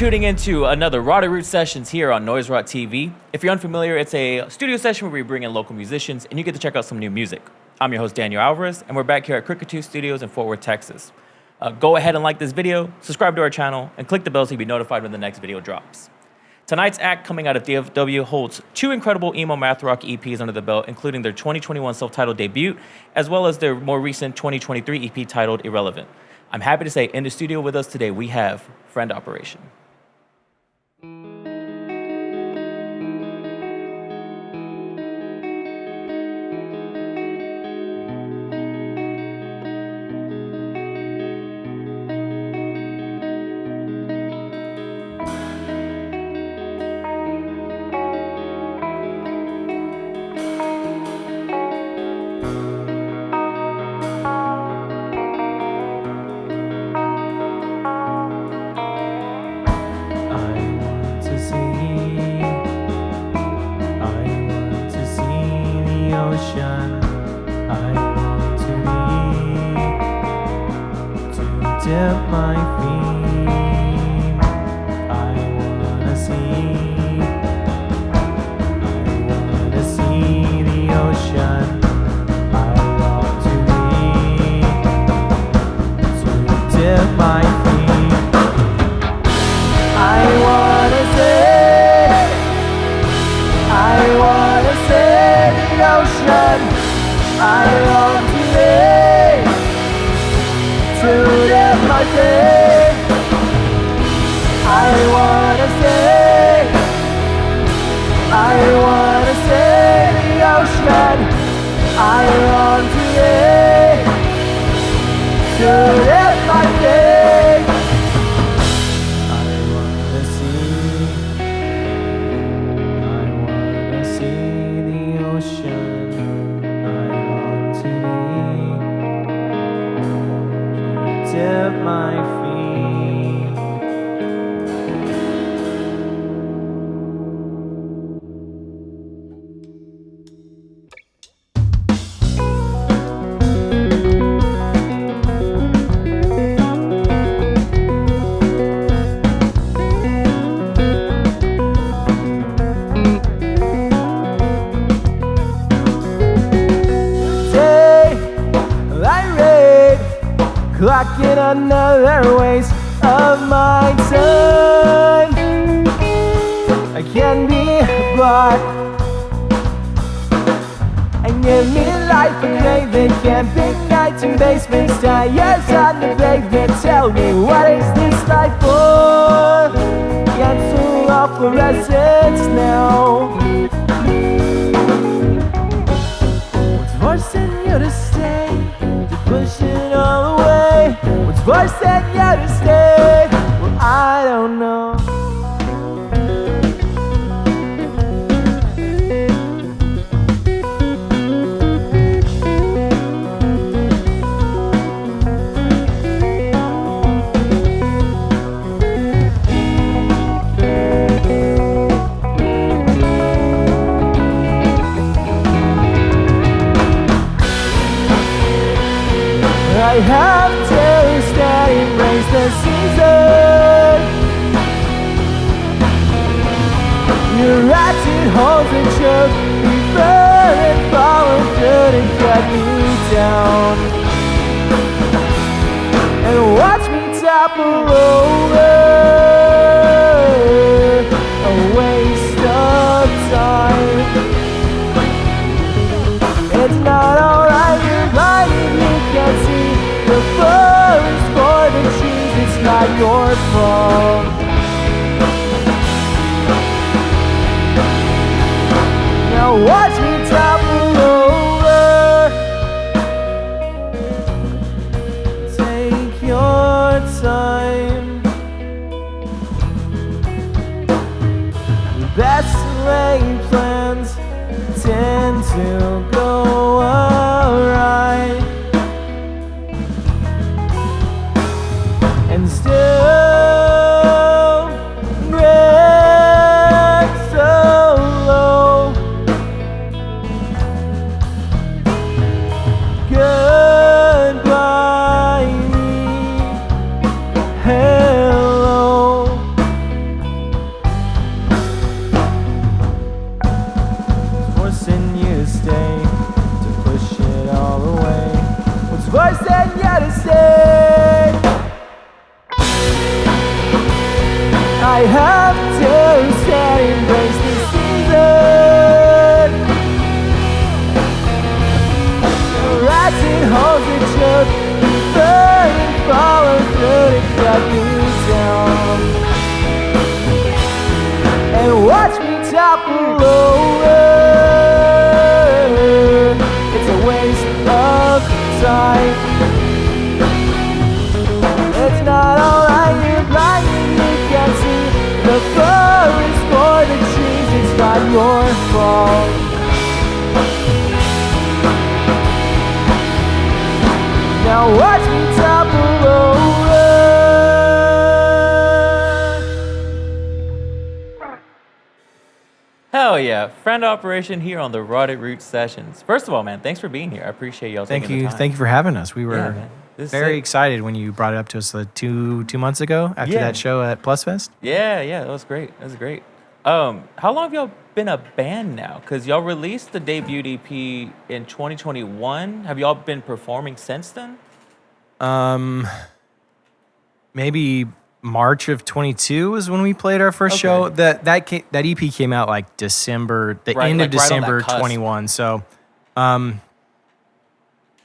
tuning into another Roddy Root Sessions here on Noise Rot TV. If you're unfamiliar, it's a studio session where we bring in local musicians and you get to check out some new music. I'm your host, Daniel Alvarez, and we're back here at Crooked2th Studios in Fort Worth, Texas. Go ahead and like this video, subscribe to our channel, and click the bell so you'll be notified when the next video drops. Tonight's act coming out of DFW holds two incredible emo math rock EPs under the belt, including their 2021 self-titled debut, as well as their more recent 2023 EP titled Irrelevant. I'm happy to say in the studio with us today, we have Friend Operation. Clocking another waste of my time. I can be bought and give me life a craving. Camping nights in basements, tires on the pavement. Tell me, what is this life for? Cancel off the residence now. What's forcing you to stay? To push it all away. What's forcing you to stay? Well, I don't know. I have to stay, embrace the season. Your ratchet holds a choke, prefer and follow through to cut me down. And watch me topple over, a waste of time. It's not alright, you're blinded, you can't see the forest for the trees, it's not your fault. Now watch me topple over. Take your time. The best laid plans tend to go awry. And still breath so low. Goodbye, hello. Now watch me topple over. Hell yeah. Friend operation here on the Rotted Root Sessions. First of all, man, thanks for being here. I appreciate y'all taking the time. Thank you for having us. We were man. This is very sick. excited when you brought it up to us two months ago after Yeah. that show at Plus Fest. Yeah, that was great. That was great. How long have y'all been a band now? Because y'all released the debut EP in 2021. Have y'all been performing since then? Maybe March of 22 was when we played our first show. Okay. That EP came out like December, the Right, end like of right on that December cusp. 21. So,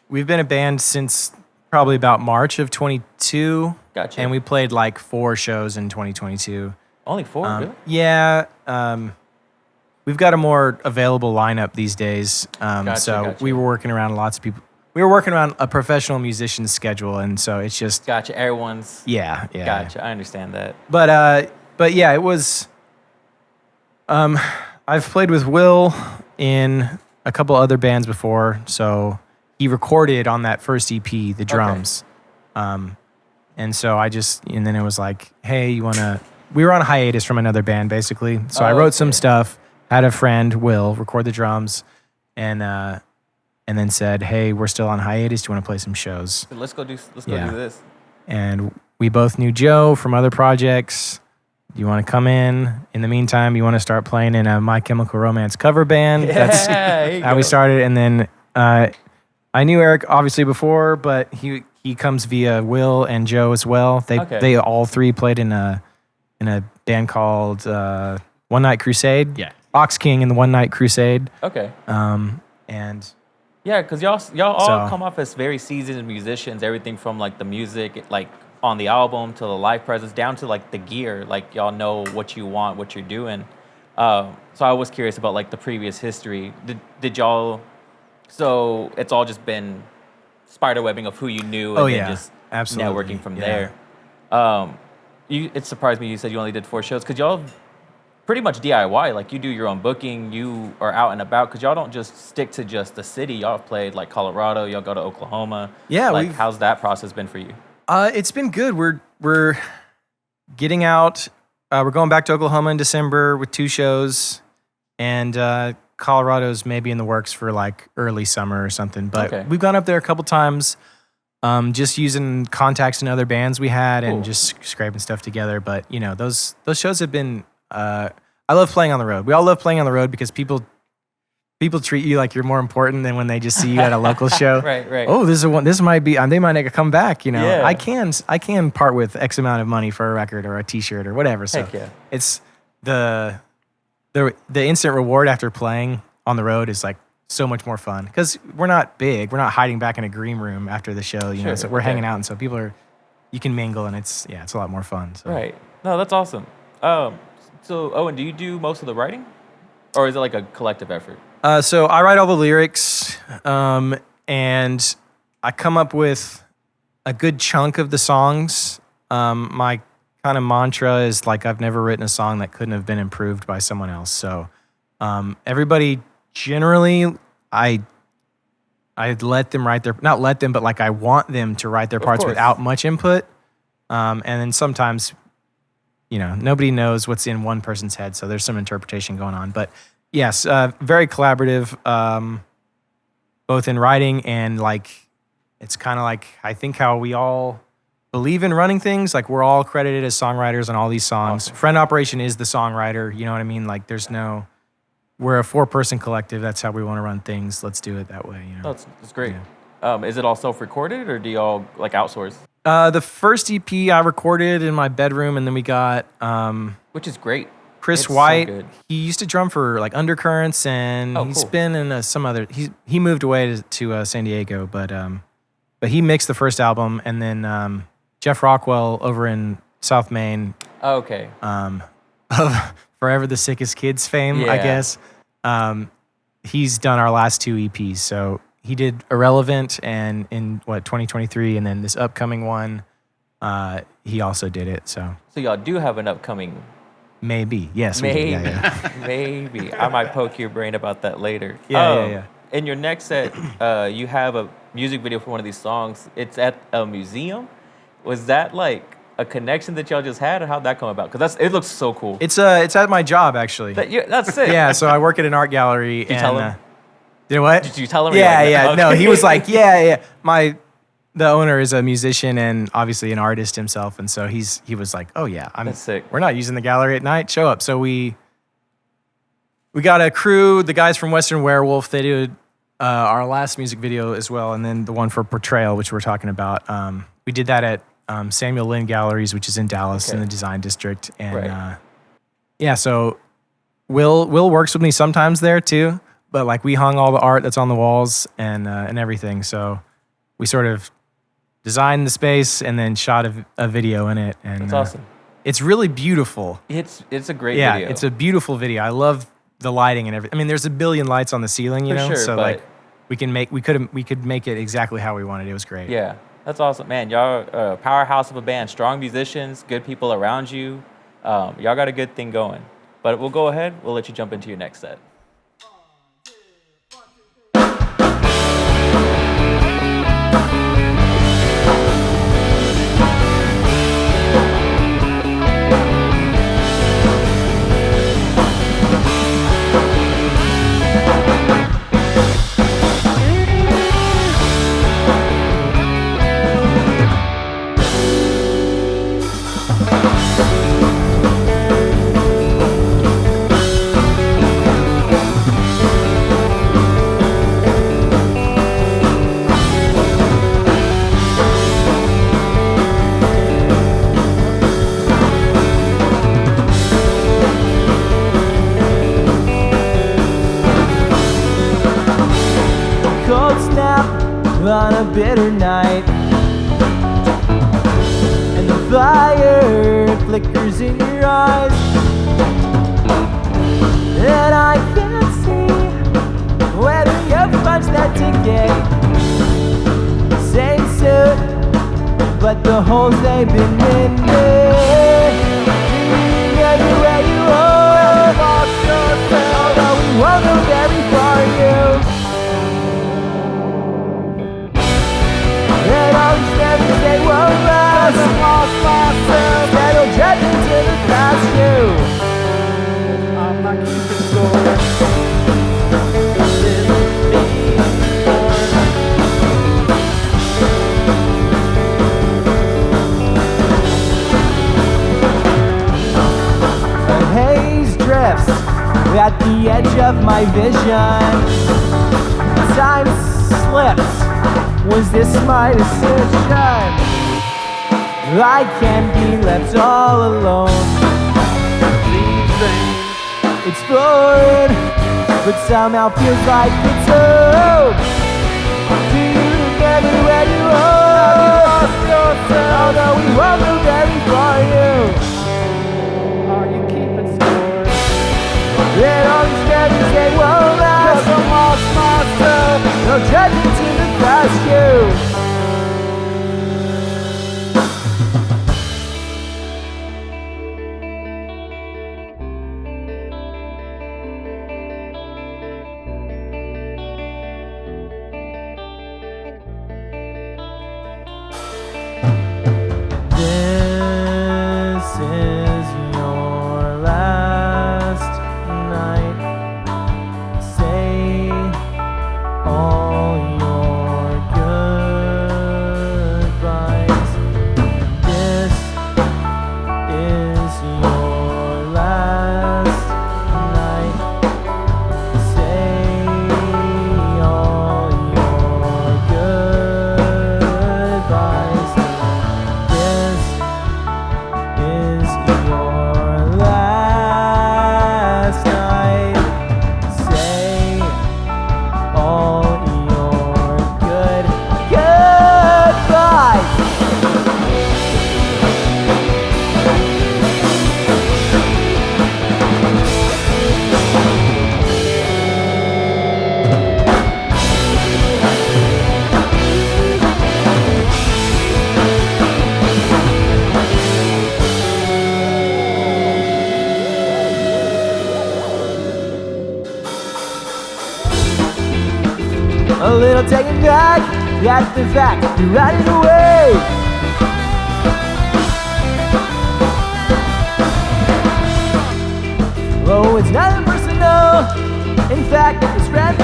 we've been a band since probably about March of 22. Gotcha. And we played like 4 shows in 2022. Only 4, really? Yeah. We've got a more available lineup these days. Gotcha. We were working around lots of people. We were working around a professional musician's schedule, and so it's just Gotcha. Everyone's. yeah. Gotcha. I understand that. But yeah, it was. I've played with Will in a couple other bands before, so he recorded on that first EP the drums, and so and then it was like, hey, you wanna? We were on a hiatus from another band basically, so I wrote some stuff, had a friend Will record the drums, and then said, hey, we're still on hiatus. Do you want to play some shows? Let's go do Yeah. this. And we both knew Joe from other projects. Do you want to come in? In the meantime, you want to start playing in a My Chemical Romance cover band? That's there you how we go. started. And then I knew Eric obviously before, but he comes via Will and Joe as well. They all 3 played in a band called One Night Crusade. Yeah. Ox King and the One Night Crusade. Okay. And Yeah, because y'all all So- come off as very seasoned musicians. Everything from like the music, like on the album, to the live presence, down to like the gear. Like y'all know what you want, what you're doing. So I was curious about like the previous history. Did y'all? So it's all just been spiderwebbing of who you knew, and then just absolutely. networking from Yeah. there. It surprised me you said you only did 4 shows because y'all pretty much DIY. Like you do your own booking, you are out and about because y'all don't just stick to just the city. Y'all have played like Colorado, y'all go to Oklahoma. Yeah, like we've- how's that process been for you? It's been good. We're getting out. We're going back to Oklahoma in December with 2 shows, and Colorado's maybe in the works for like early summer or something. But Okay. we've gone up there a couple times, just using contacts in other bands we had Cool. and just scraping stuff together. But you know, those shows have been. I love playing on the road. We all love playing on the road because people treat you like you're more important than when they just see you at a local show. Right. Oh, this might be. They might make a comeback. You know, Yeah. I can part with X amount of money for a record or a T-shirt or whatever. So Heck yeah. it's the instant reward after playing on the road is like so much more fun because we're not big. We're not hiding back in a green room after the show. You know, Sure, so we're okay. hanging out, and so you can mingle, and it's a lot more fun. So. Right. No, that's awesome. So Owen, do you do most of the writing, or is it like a collective effort? So I write all the lyrics, and I come up with a good chunk of the songs. My kind of mantra is like I've never written a song that couldn't have been improved by someone else. So everybody generally, I let them write not let them, but like I want them to write their parts course. without much input. And then sometimes, you know, nobody knows what's in one person's head, so there's some interpretation going on. But yes, very collaborative, both in writing and like, it's kind of like, I think how we all believe in running things. Like we're all credited as songwriters on all these songs. Awesome. Friend Operation is the songwriter. You know what I mean? Like we're a 4-person collective. That's how we want to run things. Let's do it that way. You know? That's great. Is it all self-recorded, or do y'all like outsource? The first EP I recorded in my bedroom, and then we got Which is great. Chris It's so White. good. He used to drum for like Undercurrents, and he's cool. been in some other. He moved away to San Diego, but he mixed the first album, and then Jeff Rockwell over in South Maine, Oh, okay. of Forever the Sickest Kids fame, I Yeah. guess. He's done our last 2 EPs, so he did Irrelevant and in 2023, and then this upcoming one, he also did it. So So y'all do have an upcoming Maybe. Yes. we Maybe. did. Yeah. Maybe. I might poke your brain about that later. Yeah. In your next set, you have a music video for one of these songs. It's at a museum. Was that like a connection that y'all just had, or how'd that come about? Because it looks so cool. It's at my job actually. That's it. Yeah. So I work at an art gallery. Did you tell him? Did what? Did you tell him? Yeah. Okay. No, he was like, yeah. The owner is a musician and obviously an artist himself, and so he was like, oh yeah, That's sick. We're not using the gallery at night. Show up. So we got a crew. The guys from Western Werewolf, they did our last music video as well, and then the one for Potrayal, which we're talking about. We did that at Samuel Lynn Galleries, which is in Dallas in the Design District, and so Will works with me sometimes there too. But like we hung all the art that's on the walls and everything. So we sort of designed the space and then shot a video in it. And that's awesome. It's really beautiful. It's a great video. Yeah, it's a beautiful video. I love the lighting and everything. I mean, there's a billion lights on the ceiling, you know. Sure, so but like we could make it exactly how we wanted. It was great. Yeah, that's awesome, man. Y'all are a powerhouse of a band, strong musicians, good people around you. Y'all got a good thing going. But we'll go ahead. We'll let you jump into your next set. On a bitter night, and the fire flickers in your eyes, and I can't see whether you punched that ticket. Same suit, but the holes they've been mended. Everywhere you are, although we won't go very far, you. And all these memories, they won't last. I lost myself, that'll jet into the past, you. I'm not keeping score. This is a haze drifts at the edge of my vision. Time slips. Was this my decision? I can't be left all alone. These things, it's boring, but somehow feels like it's home. Do you remember where you are? Have you lost yourself? Although we won't go very far, you. Are you keeping score? And all these memories, they won't last. 'Cause I lost myself. No judging to the past, you. This is your last night. a little taken back at the fact you're running away. Oh, it's not personal, in fact, it's friendly.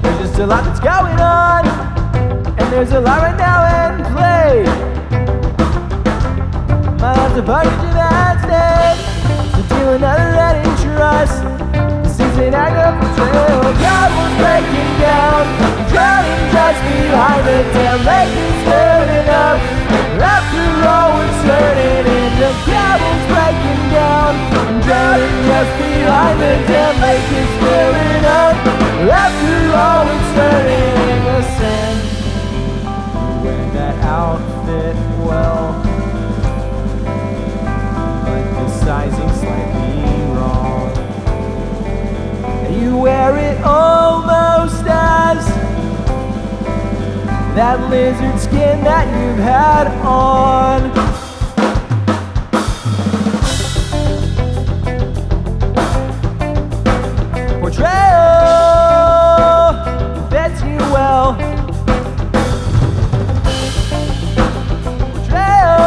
There's just a lot that's going on, and there's a lot right now in play. My life's a package of accidents, so deal another that ain't trust. This is an act of betrayal. God was breaking down, drowning just behind the damn lake is filling up. After all we're turning into cables breaking down, drowning just behind the damn lake is filling up. After all we're turning into sand. Wear that outfit well, but the sizing's slightly wrong. You wear it almost as that lizard skin that you've had on. Portrayal fits you well. Portrayal.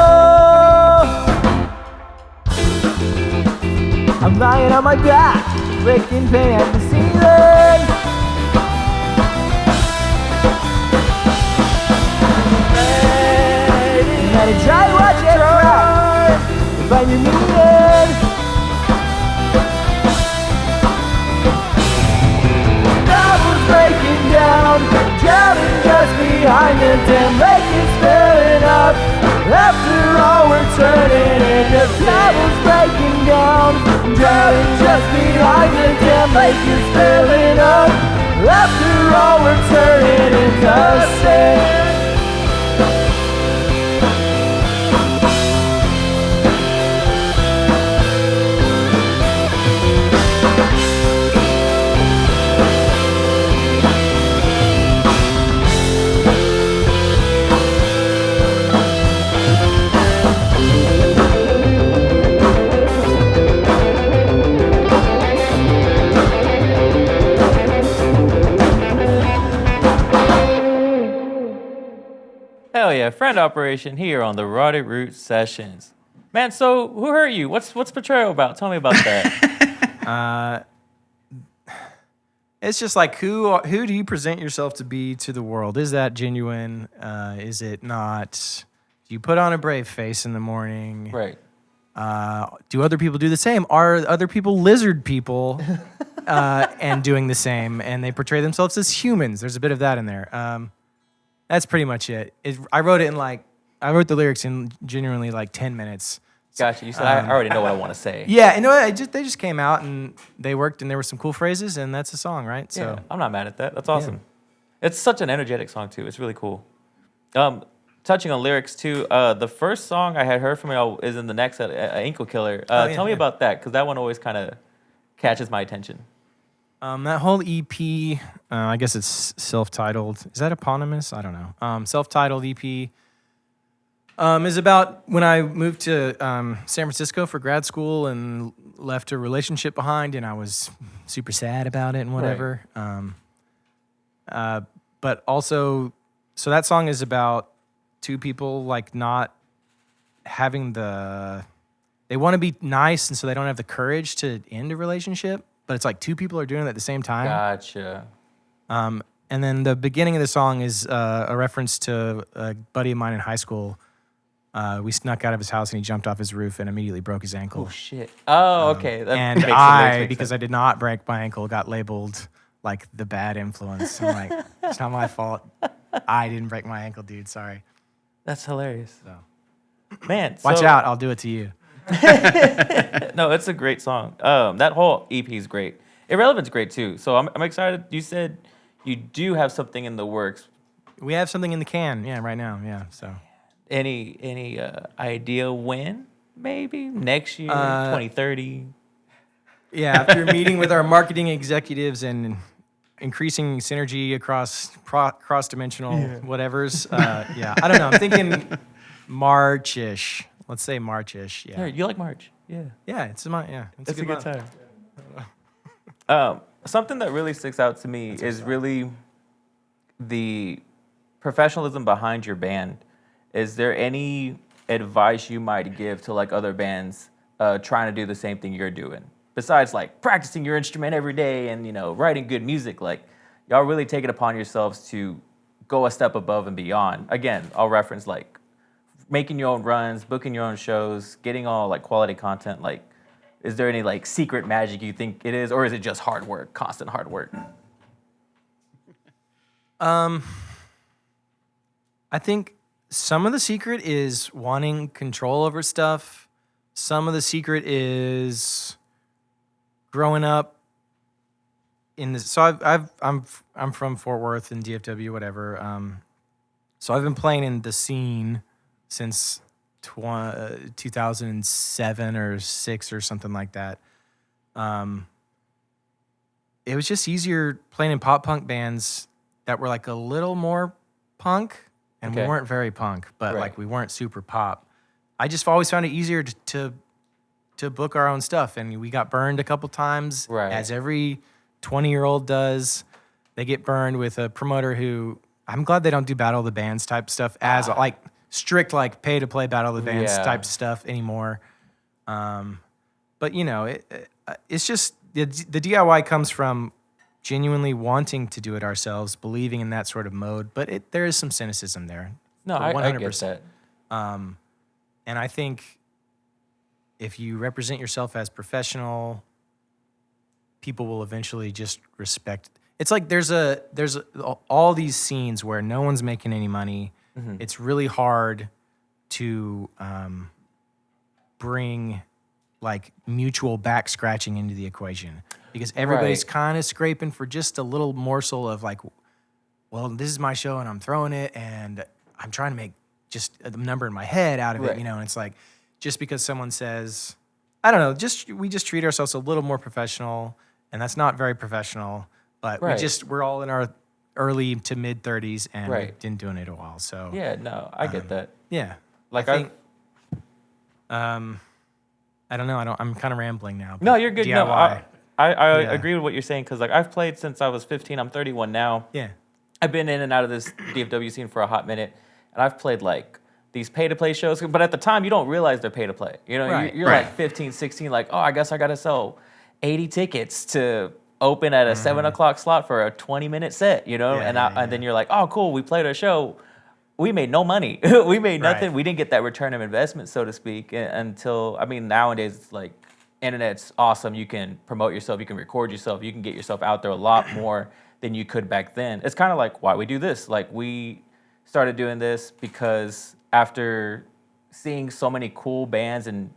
I'm lying on my back, flicking paint at the ceiling. Gotta try to watch it right, find your meaning. Novel's breaking down, drowning just behind the damn lake is filling up. After all we're turning into novel's breaking down, drowning just behind the damn lake is filling up. After all we're turning into sand. Hell yeah, friend operation here on the Roddy Root Sessions. Man, so who hurt you? What's Potrayal about? Tell me about that. It's just like who do you present yourself to be to the world? Is that genuine? Is it not? Do you put on a brave face in the morning? Right. Do other people do the same? Are other people lizard people and doing the same? And they portray themselves as humans. There's a bit of that in there. That's pretty much it. I wrote the lyrics in genuinely like 10 minutes. Gotcha. You said I already know what I want to say. Yeah, you know what? They just came out and they worked, and there were some cool phrases, and that's a song, right? So Yeah, I'm not mad at that. That's awesome. It's such an energetic song too. It's really cool. Touching on lyrics too. The first song I had heard from you is in the next Anklekiller. Tell me about that, because that one always kind of catches my attention. That whole EP, I guess it's self-titled. Is that eponymous? I don't know. Self-titled EP is about when I moved to San Francisco for grad school and left a relationship behind, and I was super sad about it and whatever. Right. But also, so that song is about two people like not having they want to be nice, and so they don't have the courage to end a relationship. But it's like two people are doing it at the same time. Gotcha. And then the beginning of the song is a reference to a buddy of mine in high school. We snuck out of his house and he jumped off his roof and immediately broke his ankle. Oh, shit. Oh, okay. That And because I did not break my ankle, got labeled like the bad influence. I'm like, it's not my fault. I didn't break my ankle, dude. Sorry. That's hilarious. So. Man, Watch out. I'll do it to you. No, it's a great song. That whole EP is great. Irrelevant's great too. So I'm excited. You said you do have something in the works. We have something in the can, right now, So Any idea when? Maybe next year, 2030. Yeah, after meeting with our marketing executives and increasing synergy across cross-dimensional whatevers. I don't know. I'm thinking March-ish. Let's say March-ish. Yeah. Hey, you like March? Yeah, it's a It's a good good month. time. Something that really sticks out to me is really the professionalism behind your band. Is there any advice you might give to like other bands trying to do the same thing you're doing? Besides like practicing your instrument every day and writing good music, like y'all really take it upon yourselves to go a step above and beyond. Again, I'll reference like making your own runs, booking your own shows, getting all like quality content. Like, is there any like secret magic you think it is, or is it just hard work, constant hard work? I think some of the secret is wanting control over stuff. Some of the secret is growing up in this. So I'm from Fort Worth and DFW, whatever. So I've been playing in the scene since 2007 or 6 or something like that. It was just easier playing in pop punk bands that were like a little more punk, and we weren't very punk, but like we weren't super pop. I just always found it easier to book our own stuff, and we got burned a couple times, as every 20-year-old does. They get burned with a promoter who, I'm glad they don't do Battle of the Bands type stuff as like strict like pay to play Battle of the Bands type stuff anymore. But it's just the DIY comes from genuinely wanting to do it ourselves, believing in that sort of mode. But there is some cynicism there. No, I get that. And I think if you represent yourself as professional, people will eventually just respect. It's like there's all these scenes where no one's making any money. Mm-hmm. It's really hard to bring like mutual back scratching into the equation because everybody's kind of scraping for just a little morsel of like, well, this is my show and I'm throwing it and I'm trying to make just a number in my head out of it, and it's like just because someone says, I don't know, we just treat ourselves a little more professional, and that's not very professional, but we're all in our early to mid 30s and we've been doing it a while. So I get that. Yeah. Like I think, I don't know. I'm kind of rambling now. No, you're good. DIY. No, I agree with what you're saying because like I've played since I was 15. I'm 31 now. Yeah. I've been in and out of this DFW scene for a hot minute, and I've played like these pay-to-play shows. But at the time, you don't realize they're pay-to-play. You're like 15, 16, like, oh, I guess I got to sell 80 tickets to open at a 7 o'clock slot for a 20-minute set, and then you're like, oh, cool, we played our show. We made no money. We made nothing. We didn't get that return of investment, so to speak, until, nowadays it's like internet's awesome. You can promote yourself. You can record yourself. You can get yourself out there a lot more than you could back then. It's kind of like why we do this. Like we started doing this because after seeing so many cool bands and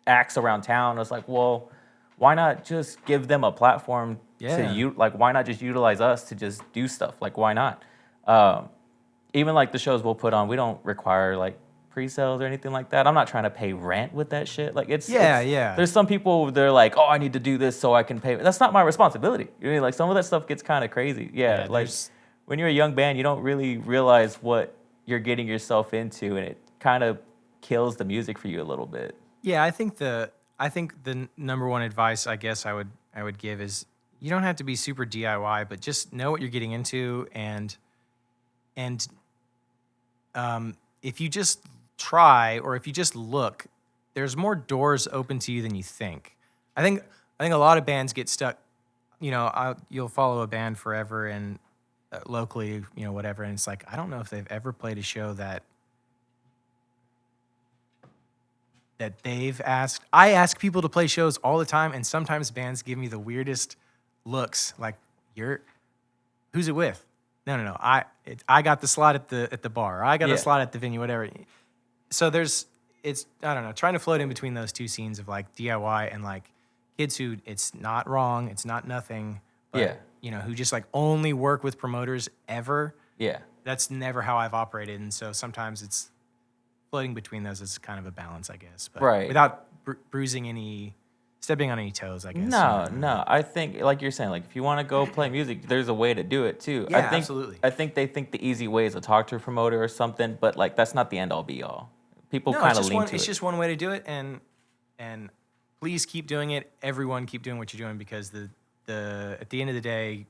acts around town, I was like, well, why not just give them a platform why not just utilize us to just do stuff? Like, why not? Even like the shows we'll put on, we don't require like pre-sales or anything like that. I'm not trying to pay rent with that shit. Like it's there's some people they're like, oh, I need to do this so I can pay. That's not my responsibility. Like some of that stuff gets kind of crazy. Yeah, like when you're a young band, you don't really realize what you're getting yourself into, and it kind of kills the music for you a little bit. Yeah, I think the number one advice I guess I would give is you don't have to be super DIY, but just know what you're getting into, and if you just try or if you just look, there's more doors open to you than you think. I think a lot of bands get stuck. You'll follow a band forever and locally, whatever, and it's like I don't know if they've ever played a show that they've asked. I ask people to play shows all the time, and sometimes bands give me the weirdest looks. Like, who's it with? No. I got the slot at the bar. Or I got the slot at the venue, whatever. So it's I don't know, trying to float in between those two scenes of like DIY and like kids who it's not wrong, it's not nothing, but who just like only work with promoters ever. Yeah. That's never how I've operated, and so sometimes it's floating between those is kind of a balance, I guess. But without stepping on any toes, I guess. No. I think, like you're saying, like if you want to go play music, there's a way to do it too. Yeah, absolutely. I think they think the easy way is to talk to a promoter or something, but like that's not the end all be all. People kind of lean to it. It's just one way to do it, and And please keep doing it. Everyone keep doing what you're doing, because the at the end of the day,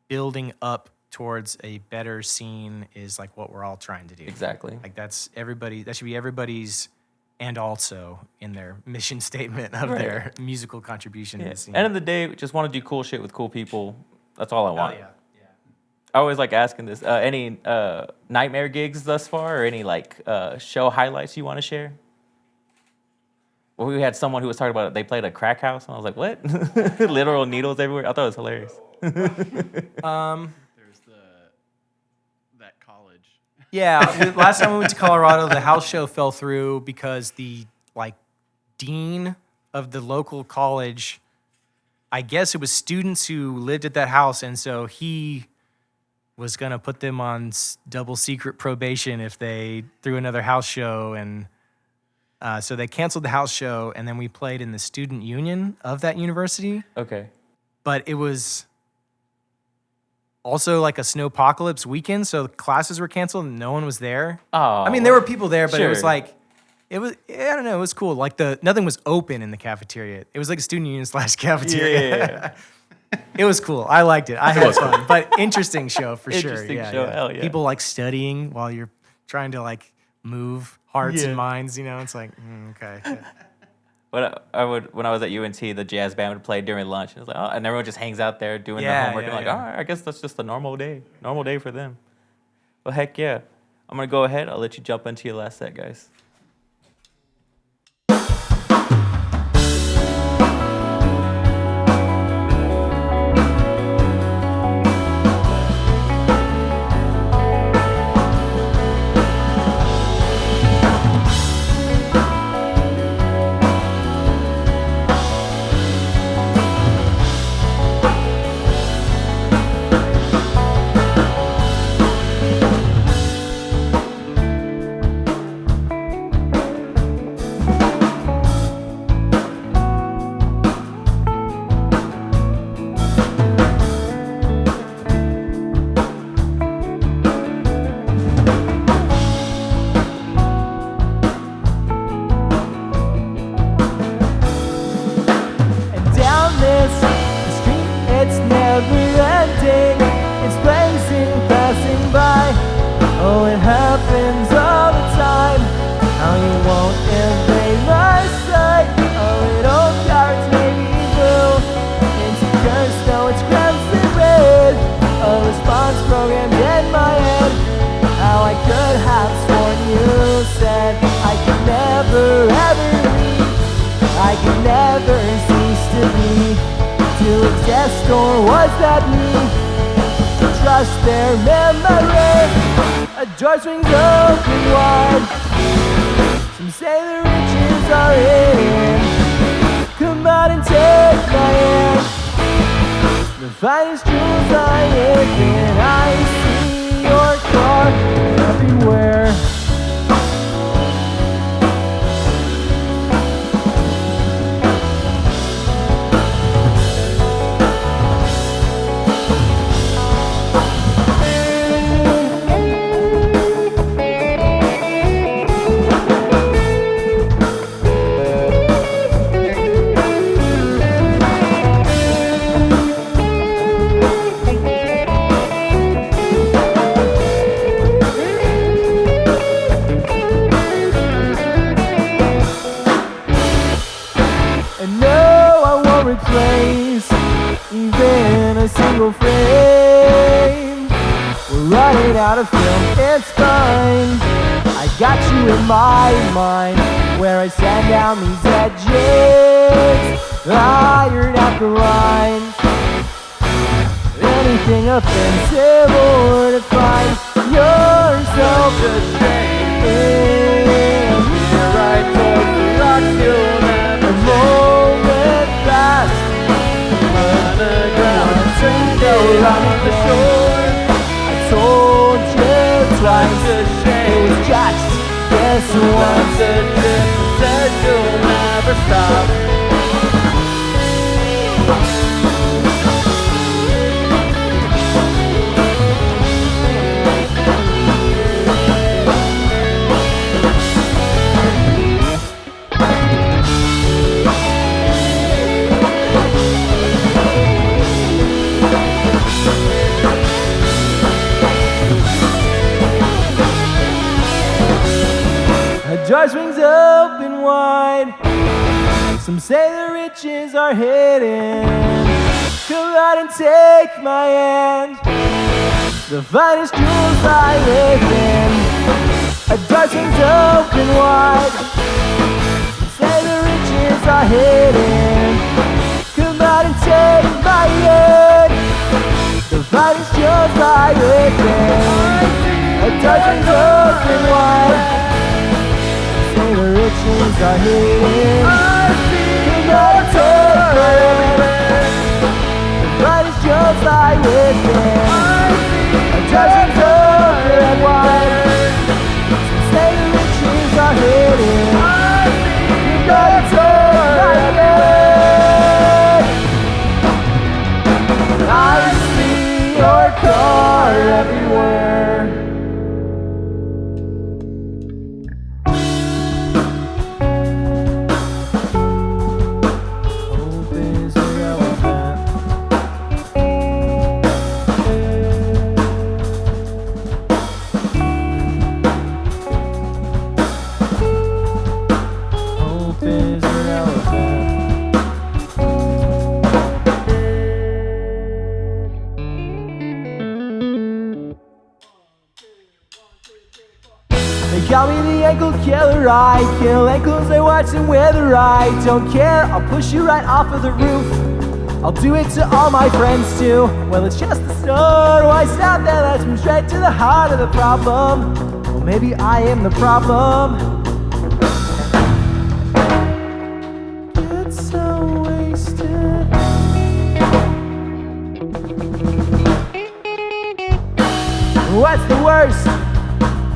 building up towards a better scene is like what we're all trying to do. Exactly. Like that should be everybody's, and also in their mission statement of their musical contribution to the scene. End of the day, just want to do cool shit with cool people. That's all I want. Oh, yeah. I always like asking this. Any nightmare gigs thus far, or any like show highlights you want to share? Well, we had someone who was talking about it. They played a crack house, and I was like, "What? Literal needles everywhere." I thought it was hilarious. There's that college. Yeah, last time we went to Colorado, the house show fell through because the dean of the local college, I guess it was students who lived at that house, and so he was gonna put them on double secret probation if they threw another house show, and so they canceled the house show, and then we played in the student union of that university. Okay. But it was also like a snowpocalypse weekend, so classes were canceled and no one was there. Oh. I mean, there were people there, but it was Sure. like, I don't know, it was cool. Like nothing was open in the cafeteria. It was like a student union / cafeteria. Yeah. It was cool. I liked it. I had fun, but interesting show for sure. Interesting Yeah, show. yeah. Hell yeah. People like studying while you're trying to like move hearts Yeah. and minds. You know, it's like okay. But when I was at UNT, the jazz band would play during lunch. And it was like, oh, and everyone just hangs out there doing their Yeah, homework. yeah, and like, yeah. all right, I guess that's just a normal day for them. Well, heck yeah. I'm going to go ahead. I'll let you jump into your last set, guys. And down this street, it's never ending. It's blazing, passing by. Oh, it happens all the time. How you won't invade my sight. Oh, little carrots maybe blue. Into curse, though it's crimson red. A response programmed in my head. How I could have sworn you said I could never ever leave. I could never cease to be, to exist, or was that me? To trust their memory, a door swings open wide. Some say the riches are in. Come out and take my hand. The finest jewels I live in. I see your car everywhere. And no, I won't replace even a single frame. We're running out of film, it's fine. I got you in my mind, where I sand down these edges, iron out the lines. Anything offensive or defined, you're so and here I told the rock you'll never moment fast. Underground, go along the shore. I told you twice, it was just this once. Said you'll never stop. Some say the riches are hidden. Come out and take my hand. The finest jewels lie within. A dozen's open wide. Some say the riches are hidden. Come out and take my hand. The finest jewels lie within. A dozen's open wide. Say the riches are hidden. Come out and take my hand. The finest jewels lie within. A dozen's open wide. Say the riches are hidden. Come out and take my hand. I see your car everywhere. Hope is irrelevant. Hope is irrelevant. They call me the Anklekiller. I kill ankles, I watch them wither. I don't care, I'll push you right off of the roof. I'll do it to all my friends too. Well, it's just the start. Why stop there? Let's move straight to the heart of the problem. Well, maybe I am the problem. Get so wasted. What's the worst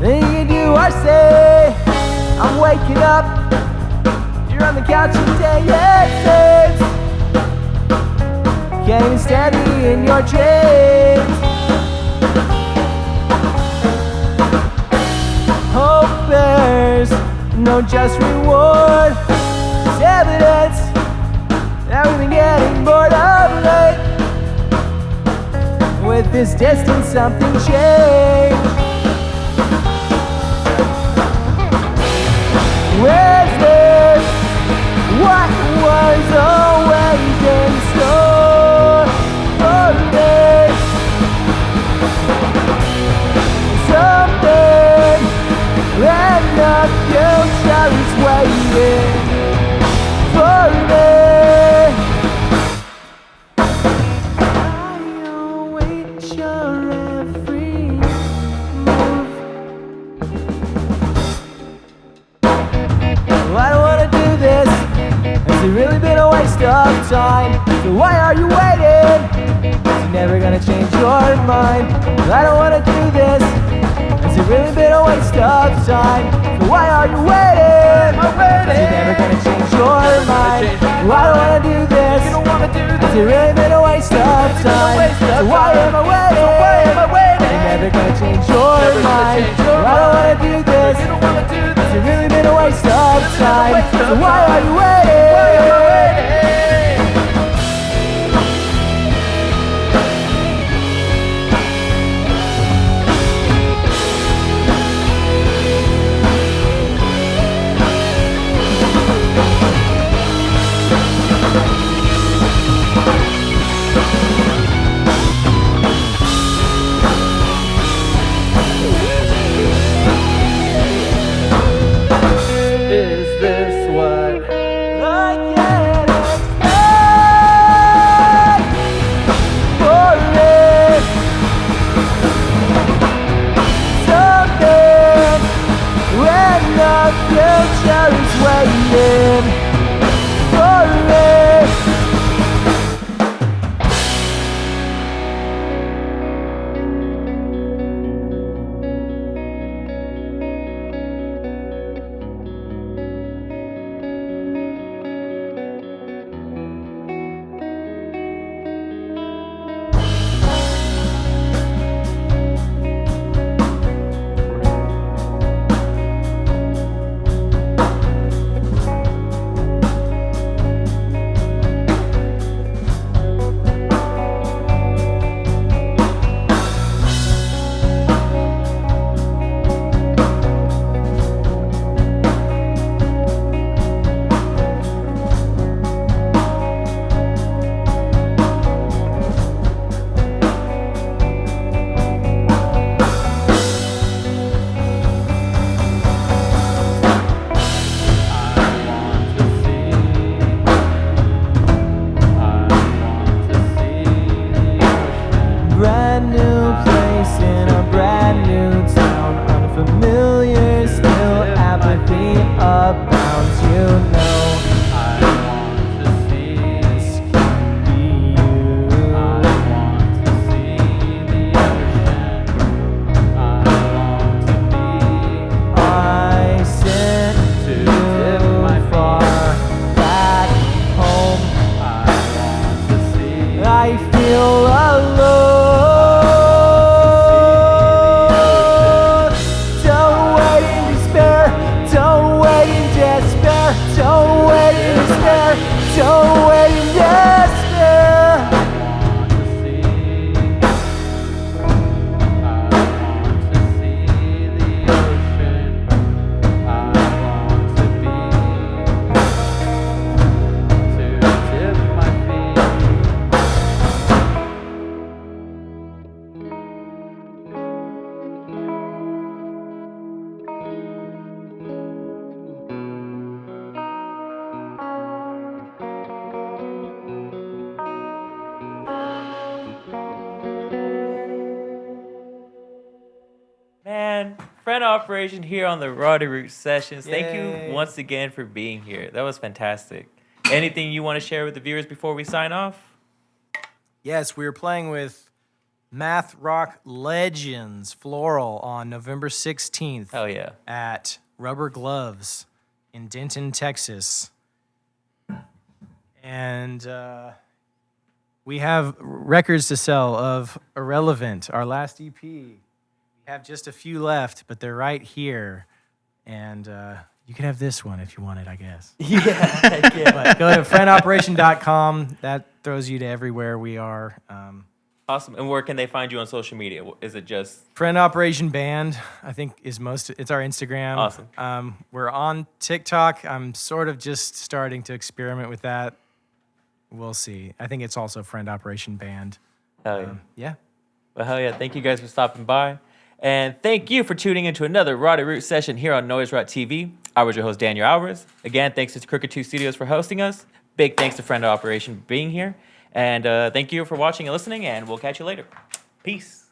thing you can do or say? I'm waking up, you're on the couch and dancing. Can't even stand me in your dreams. Hope there's no just reward. It's evidence that we've been getting bored of late. With this distance, something changed. Where's this? What was always in store for this? Something and the future is waiting for me. I await your every move. I don't wanna do this. Has it really been a waste of time? So why are you waiting? 'Cause you're never gonna change your mind. I don't wanna do this. Has it really been a waste of time? So why are you waiting? 'Cause you're never gonna change your mind. I don't wanna do this. Has it really been a waste of time? So why am I waiting? You're never gonna change your mind. I don't wanna do this. Has it really been a waste of time? So why are you waiting? Is this what Don't wait, yes, Man, friend operation here on the Roddy Root Sessions. Thank Yay. you once again for being here. That was fantastic. Anything you want to share with the viewers before we sign off? Yes, we were playing with Math Rock Legends Floral on November 16th Hell yeah. at Rubber Gloves in Denton, Texas. And we have records to sell of Irrelevant, our last EP. We have just a few left, but they're right here. And you can have this one if you want it, I guess. Yeah. But go to friendoperation.com. That throws you to everywhere we are. Awesome. And where can they find you on social media? Is it just Friend Operation Band, I think, is it's our Instagram. Awesome. We're on TikTok. I'm sort of just starting to experiment with that. We'll see. I think it's also Friend Operation Band. hell yeah? Yeah. Well, hell yeah. Thank you guys for stopping by. And thank you for tuning into another Roddy Root session here on Noise Rock TV. I was your host, Daniel Alvarez. Again, thanks to Crooked2th Studios for hosting us. Big thanks to Friend of Operation for being here. And thank you for watching and listening, and we'll catch you later. Peace.